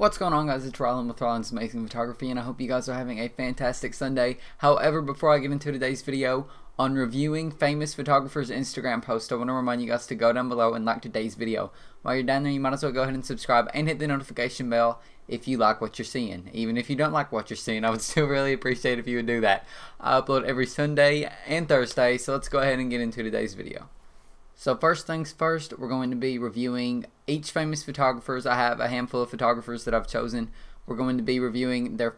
What's going on, guys? It's Rylan with Rylan's Amazing Photography, and I hope you guys are having a fantastic Sunday. However, before I get into today's video on reviewing famous photographers' Instagram posts, I want to remind you guys to go down below and like today's video. While you're down there, you might as well go ahead and subscribe and hit the notification bell if you like what you're seeing. Even if you don't like what you're seeing, I would still really appreciate if you would do that. I upload every Sunday and Thursday, so let's go ahead and get into today's video. So first things first, we're going to be reviewing each famous photographers. I have a handful of photographers that I've chosen. We're going to be reviewing their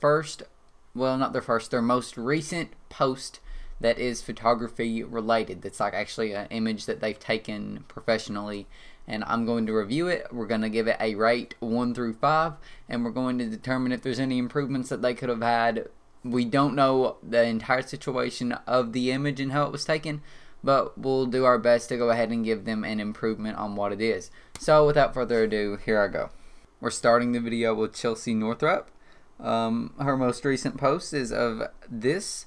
their most recent post that is photography related. That's like actually an image that they've taken professionally, and I'm going to review it. We're going to give it a rate 1 through 5, and we're going to determine if there's any improvements that they could have had. We don't know the entire situation of the image and how it was taken, but we'll do our best to go ahead and give them an improvement on what it is. So without further ado, here I go. We're starting the video with Chelsea Northrup. Her most recent post is of this.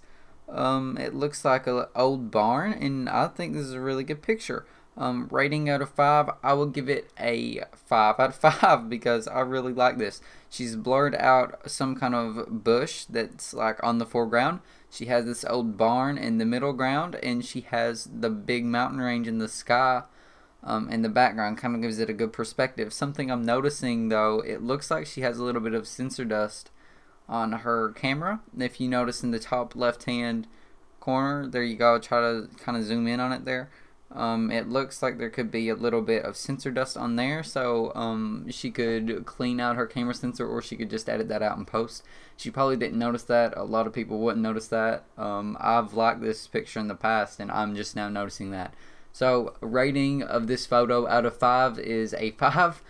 It looks like an old barn, and I think this is a really good picture. Rating out of 5, I will give it a 5 out of 5 because I really like this. She's blurred out some kind of bush that's like on the foreground. She has this old barn in the middle ground, and she has the big mountain range in the sky in the background. Kind of gives it a good perspective. Something I'm noticing though, it looks like she has a little bit of sensor dust on her camera. If you notice in the top left hand corner, there you go, try to kind of zoom in on it there. It looks like there could be a little bit of sensor dust on there, so she could clean out her camera sensor, or she could just edit that out in post. She probably didn't notice that. A lot of people wouldn't notice that. I've liked this picture in the past, and I'm just now noticing that. So rating of this photo out of 5 is a 5.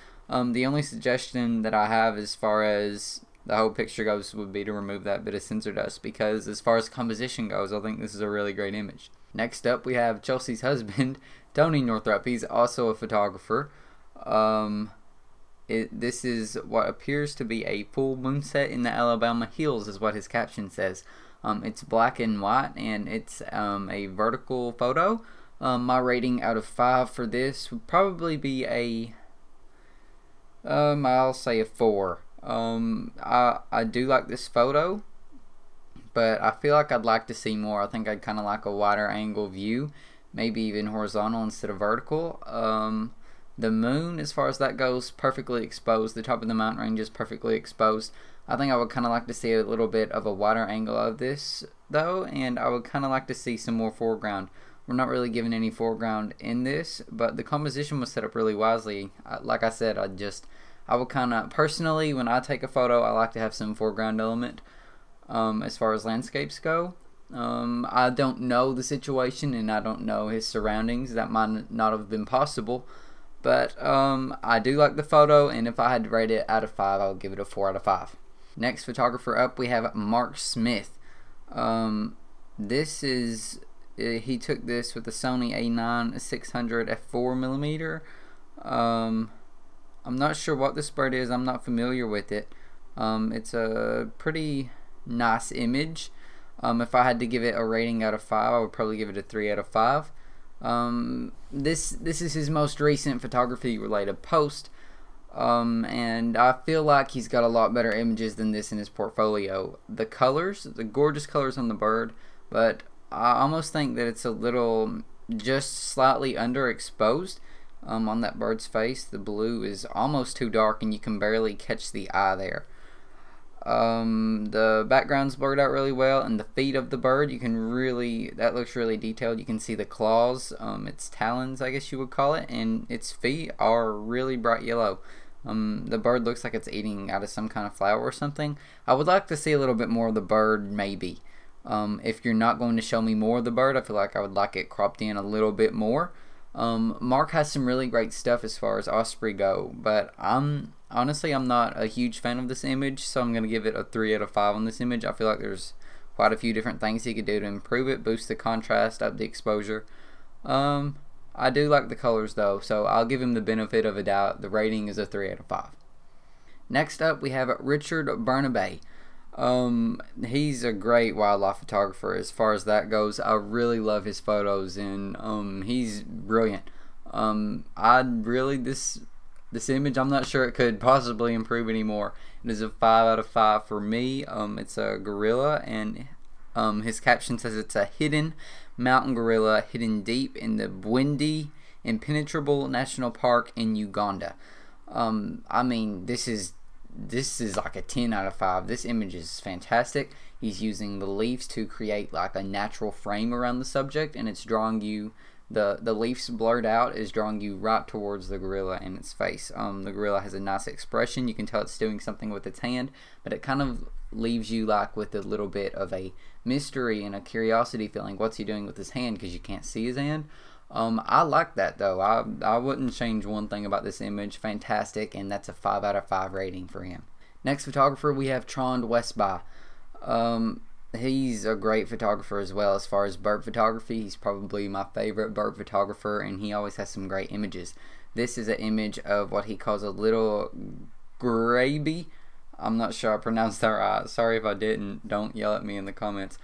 The only suggestion that I have as far as the whole picture goes would be to remove that bit of sensor dust, because as far as composition goes, I think this is a really great image. Next up, we have Chelsea's husband, Tony Northrup. He's also a photographer. This is what appears to be a full moonset in the Alabama hills, is what his caption says. It's black and white, and it's a vertical photo. My rating out of 5 for this would probably be a, I'll say a 4. I do like this photo, but I feel like I'd like to see more. I think I'd kind of like a wider angle view, maybe even horizontal instead of vertical. The moon, as far as that goes, perfectly exposed. The top of the mountain range is perfectly exposed. I think I would kind of like to see a little bit of a wider angle of this though, and I would kind of like to see some more foreground. We're not really given any foreground in this, but the composition was set up really wisely. Like I said, I would kind of, personally, when I take a photo, I like to have some foreground element. As far as landscapes go, I don't know the situation, and I don't know his surroundings. That might not have been possible, but I do like the photo, and if I had to rate it out of 5, I would give it a 4 out of 5. Next photographer up, we have Mark Smith. This is, he took this with the Sony A9 600 f4mm. I'm not sure what this bird is. I'm not familiar with it. It's a pretty nice image. If I had to give it a rating out of 5, I would probably give it a 3 out of 5. This is his most recent photography related post, and I feel like he's got a lot better images than this in his portfolio. The colors, the gorgeous colors on the bird, but I almost think that it's a little just slightly underexposed. On that bird's face, the blue is almost too dark, and you can barely catch the eye there. The background's blurred out really well, and the feet of the bird, you can really, that looks really detailed. You can see the claws, its talons, I guess you would call it, and its feet are really bright yellow. The bird looks like it's eating out of some kind of flower or something. I would like to see a little bit more of the bird, maybe. If you're not going to show me more of the bird, I feel like I would like it cropped in a little bit more. Mark has some really great stuff as far as osprey go, but honestly, I'm not a huge fan of this image, so I'm going to give it a 3 out of 5 on this image. I feel like there's quite a few different things he could do to improve it, boost the contrast, up the exposure. I do like the colors though, so I'll give him the benefit of a doubt. The rating is a 3 out of 5. Next up, we have Richard Barnaby. He's a great wildlife photographer as far as that goes. I really love his photos, and he's brilliant. this image. I'm not sure it could possibly improve anymore. It is a 5 out of 5 for me. It's a gorilla, and his caption says it's a hidden mountain gorilla hidden deep in the Bwindi Impenetrable National Park in Uganda. I mean, this is like a 10 out of 5. This image is fantastic. He's using the leaves to create like a natural frame around the subject, and it's drawing you, the leaves blurred out is drawing you right towards the gorilla and its face. The gorilla has a nice expression. You can tell it's doing something with its hand, but it kind of leaves you like with a little bit of a mystery and a curiosity feeling. What's he doing with his hand, because you can't see his hand. I like that though. I wouldn't change one thing about this image. Fantastic, and that's a 5 out of 5 rating for him. Next photographer, we have Trond Westba. He's a great photographer as well. As far as bird photography, he's probably my favorite bird photographer, and he always has some great images. This is an image of what he calls a little graby. I'm not sure I pronounced that right. Sorry if I didn't. Don't yell at me in the comments.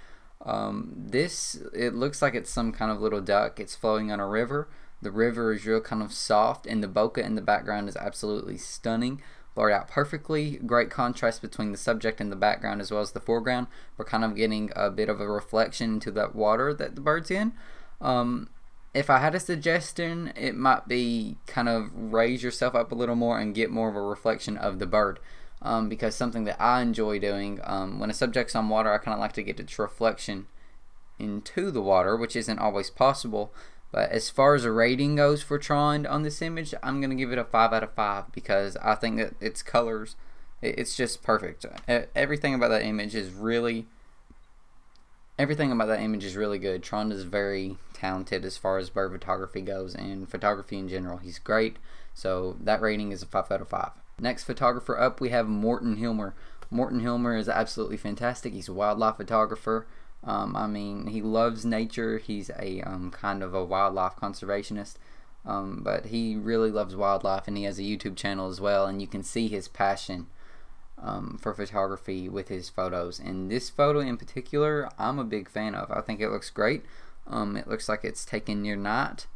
It looks like it's some kind of little duck. It's flowing on a river. The river is real kind of soft, and the bokeh in the background is absolutely stunning. Blurred out perfectly. Great contrast between the subject and the background as well as the foreground. We're kind of getting a bit of a reflection into that water that the bird's in. If I had a suggestion, it might be kind of raise yourself up a little more and get more of a reflection of the bird. Because something that I enjoy doing, when a subject's on water, I kind of like to get its reflection into the water, which isn't always possible. But as far as a rating goes for Trond on this image, I'm going to give it a 5 out of 5 because I think that its colors, it's just perfect. Everything about that image is really good. Trond is very talented as far as bird photography goes, and photography in general. He's great. So that rating is a 5 out of 5. Next photographer up, we have Morten Hilmer. Morten Hilmer is absolutely fantastic. He's a wildlife photographer. I mean, he loves nature. He's a kind of a wildlife conservationist, but he really loves wildlife, and he has a YouTube channel as well, and you can see his passion for photography with his photos. And this photo in particular, I'm a big fan of. I think it looks great. It looks like it's taken near night.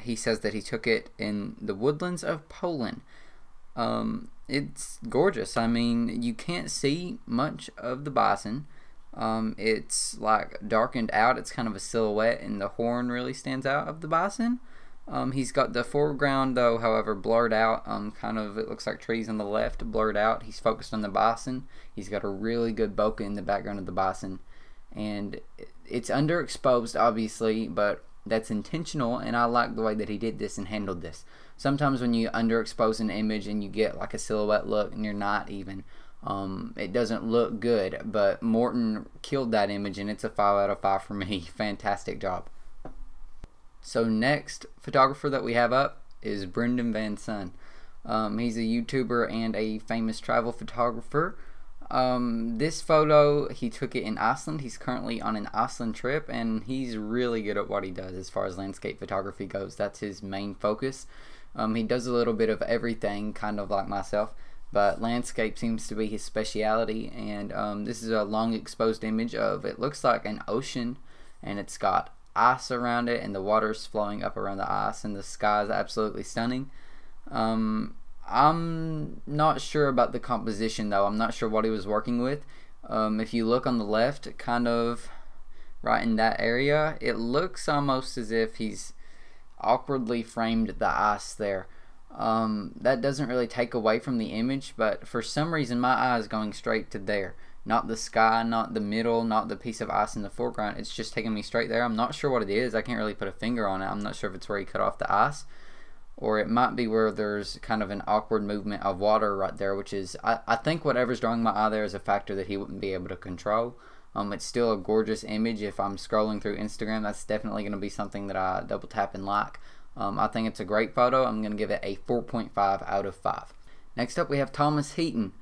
He says that he took it in the woodlands of Poland. It's gorgeous. I mean, you can't see much of the bison. It's like darkened out. It's kind of a silhouette, and the horn really stands out of the bison. He's got the foreground though, however, blurred out. Kind of, it looks like trees on the left, blurred out. He's focused on the bison. He's got a really good bokeh in the background of the bison, and it's underexposed obviously, but that's intentional, and I like the way that he did this and handled this. Sometimes when you underexpose an image and you get like a silhouette look and you're not even, it doesn't look good, but Morten killed that image, and it's a 5 out of 5 for me. Fantastic job. So next photographer that we have up is Brenden van Son. He's a YouTuber and a famous travel photographer. This photo, he took it in Iceland. He's currently on an Iceland trip, and he's really good at what he does as far as landscape photography goes. That's his main focus. He does a little bit of everything, kind of like myself, but landscape seems to be his speciality. And this is a long exposed image of, it looks like an ocean, and it's got ice around it, and the water's flowing up around the ice, and the sky is absolutely stunning. I'm not sure about the composition though. I'm not sure what he was working with. If you look on the left, kind of right in that area, it looks almost as if he's awkwardly framed the ice there. That doesn't really take away from the image, but for some reason my eye is going straight to there. Not the sky, not the middle, not the piece of ice in the foreground. It's just taking me straight there. I'm not sure what it is. I can't really put a finger on it. I'm not sure if it's where he cut off the ice, or it might be where there's kind of an awkward movement of water right there, which is, I think whatever's drawing my eye there is a factor that he wouldn't be able to control. It's still a gorgeous image. If I'm scrolling through Instagram, that's definitely going to be something that I double tap and like. I think it's a great photo. I'm going to give it a 4.5 out of 5. Next up, we have Thomas Heaton.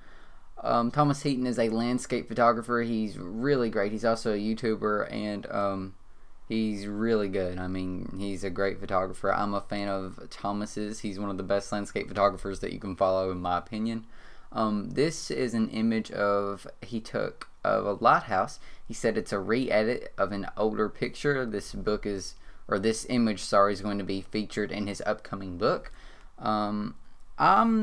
Thomas Heaton is a landscape photographer. He's really great. He's also a YouTuber, and he's really good. I mean, he's a great photographer. I'm a fan of Thomas's. He's one of the best landscape photographers that you can follow, in my opinion. This is an image he took of a lighthouse. He said it's a re-edit of an older picture. This image, sorry, is going to be featured in his upcoming book. I'm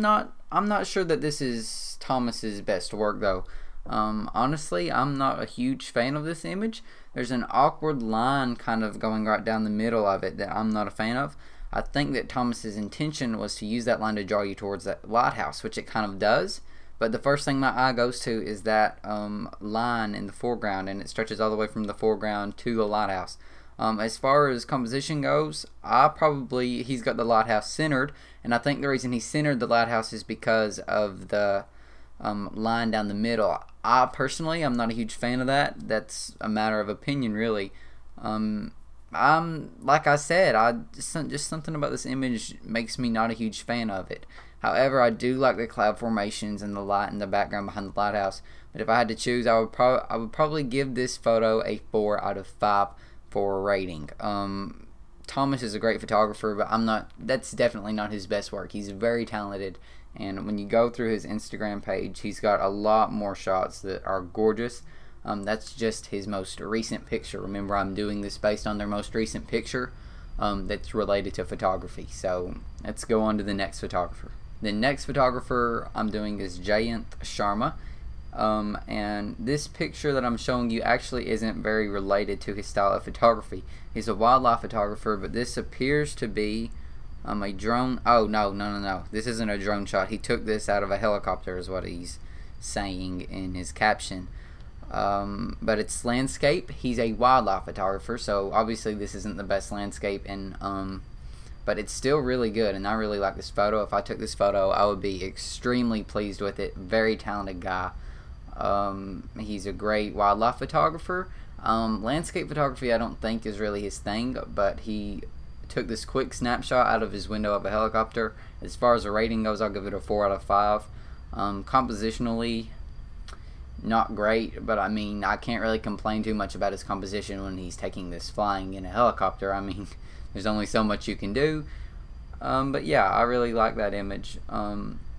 not sure that this is Thomas's best work though. Honestly, I'm not a huge fan of this image. There's an awkward line kind of going right down the middle of it that I'm not a fan of. I think that Thomas's intention was to use that line to draw you towards that lighthouse, which it kind of does. But the first thing my eye goes to is that line in the foreground, and it stretches all the way from the foreground to the lighthouse. As far as composition goes, he's got the lighthouse centered, and I think the reason he centered the lighthouse is because of the line down the middle. I personally, I'm not a huge fan of that. That's a matter of opinion, really. Like I said, just something about this image makes me not a huge fan of it. However, I do like the cloud formations and the light in the background behind the lighthouse. But if I had to choose, I would probably give this photo a 4 out of 5 for a rating. Thomas is a great photographer, but that's definitely not his best work. He's very talented, and when you go through his Instagram page, he's got a lot more shots that are gorgeous. That's just his most recent picture. Remember, I'm doing this based on their most recent picture that's related to photography. So let's go on to the next photographer. The next photographer I'm doing is Jarrod Sharma. And this picture that I'm showing you actually isn't very related to his style of photography. He's a wildlife photographer, but this appears to be a drone. Oh, no. This isn't a drone shot. He took this out of a helicopter is what he's saying in his caption. But it's landscape. He's a wildlife photographer, so obviously this isn't the best landscape, but it's still really good, and I really like this photo. If I took this photo, I would be extremely pleased with it. Very talented guy. He's a great wildlife photographer. Landscape photography I don't think is really his thing, but he took this quick snapshot out of his window of a helicopter. As far as the rating goes, I'll give it a 4 out of 5. Compositionally, not great, but I mean, I can't really complain too much about his composition when he's taking this flying in a helicopter. I mean, there's only so much you can do. But yeah, I really like that image.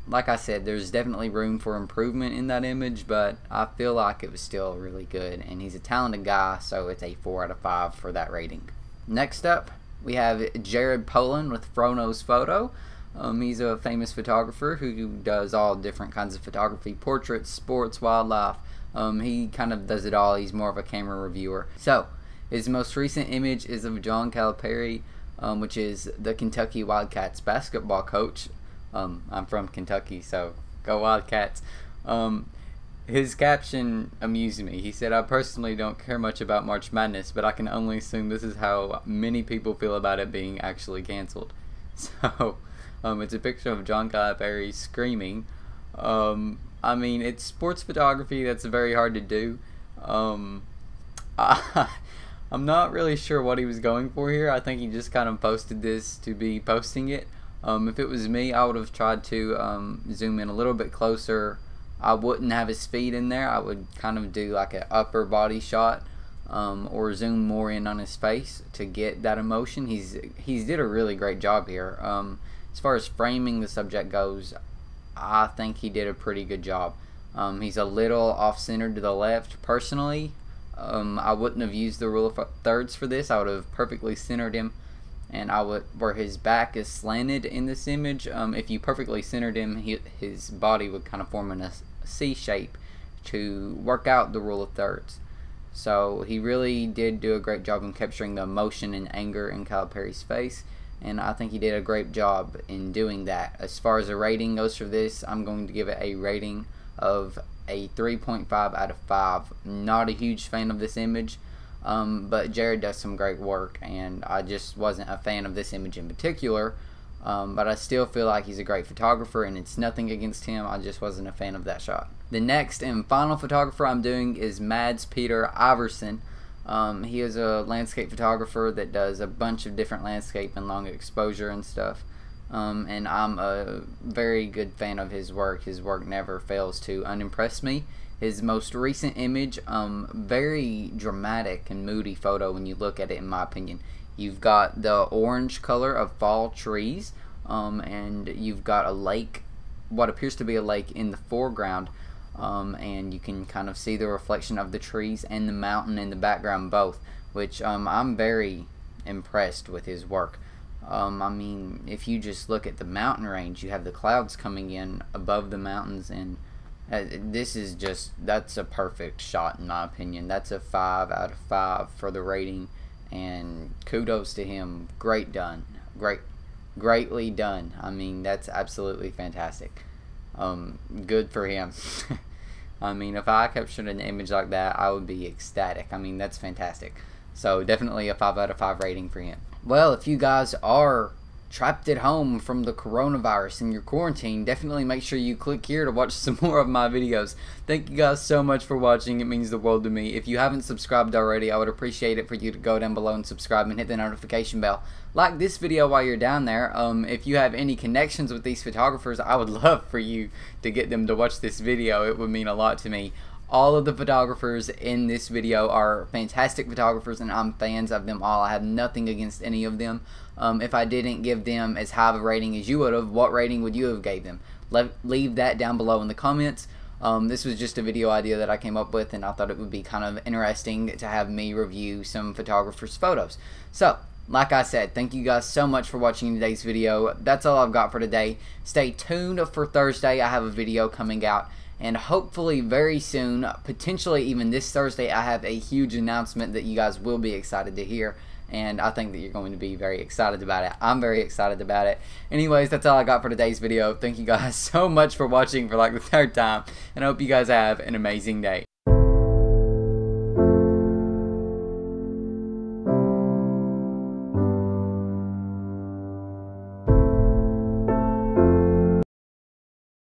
Like I said, there's definitely room for improvement in that image, but I feel like it was still really good, and he's a talented guy, so it's a 4 out of 5 for that rating. Next up, we have Jarrod Polan with Frono's Photo. He's a famous photographer who does all different kinds of photography: portraits, sports, wildlife. He kind of does it all. He's more of a camera reviewer. So his most recent image is of John Calipari, which is the Kentucky Wildcats basketball coach. I'm from Kentucky, so go Wildcats. His caption amused me. He said, "I personally don't care much about March Madness, but I can only assume this is how many people feel about it being actually canceled." So it's a picture of John Calipari screaming. I mean, it's sports photography. That's very hard to do. I'm not really sure what he was going for here. I think he just kind of posted this to be posting it. If it was me, I would have tried to zoom in a little bit closer. I wouldn't have his feet in there. I would kind of do like an upper body shot, or zoom more in on his face to get that emotion. He's did a really great job here. As far as framing the subject goes, I think he did a pretty good job. He's a little off-centered to the left. Personally, I wouldn't have used the rule of thirds for this. I would have perfectly centered him, and where his back is slanted in this image, if you perfectly centered him, his body would kind of form in a C shape to work out the rule of thirds. So he really did do a great job in capturing the emotion and anger in Calipari's face, and I think he did a great job in doing that. As far as a rating goes for this, I'm going to give it a rating of a 3.5 out of 5. Not a huge fan of this image, but Jarrod does some great work, and I just wasn't a fan of this image in particular. But I still feel like he's a great photographer, and it's nothing against him. I just wasn't a fan of that shot. The next and final photographer I'm doing is Mads Peter Iverson. He is a landscape photographer that does a bunch of different landscape and long exposure and stuff. And I'm a very good fan of his work. His work never fails to unimpress me. His most recent image, very dramatic and moody photo when you look at it, in my opinion. You've got the orange color of fall trees, and you've got a lake, what appears to be a lake, in the foreground, and you can kind of see the reflection of the trees and the mountain in the background both, which I'm very impressed with his work. I mean, if you just look at the mountain range, you have the clouds coming in above the mountains, and this is just, that's a perfect shot in my opinion. That's a 5 out of 5 for the rating, and kudos to him. Great done. Greatly done. I mean, that's absolutely fantastic. Good for him. I mean, if I captured an image like that, I would be ecstatic. I mean, that's fantastic. So definitely a 5 out of 5 rating for him. Well, if you guys are trapped at home from the coronavirus and your quarantine, definitely make sure you click here to watch some more of my videos. Thank you guys so much for watching. It means the world to me. If you haven't subscribed already, I would appreciate it for you to go down below and subscribe and hit the notification bell. Like this video while you're down there. If you have any connections with these photographers, I would love for you to get them to watch this video. It would mean a lot to me. All of the photographers in this video are fantastic photographers, and I'm fans of them all. I have nothing against any of them. If I didn't give them as high of a rating as you would have, what rating would you have gave them? Leave that down below in the comments. This was just a video idea that I came up with, and I thought it would be kind of interesting to have me review some photographers' photos. So, like I said, thank you guys so much for watching today's video. That's all I've got for today. Stay tuned for Thursday. I have a video coming out. And hopefully very soon, potentially even this Thursday, I have a huge announcement that you guys will be excited to hear. And I think that you're going to be very excited about it. I'm very excited about it. Anyways, that's all I got for today's video. Thank you guys so much for watching for like the 3rd time. And I hope you guys have an amazing day.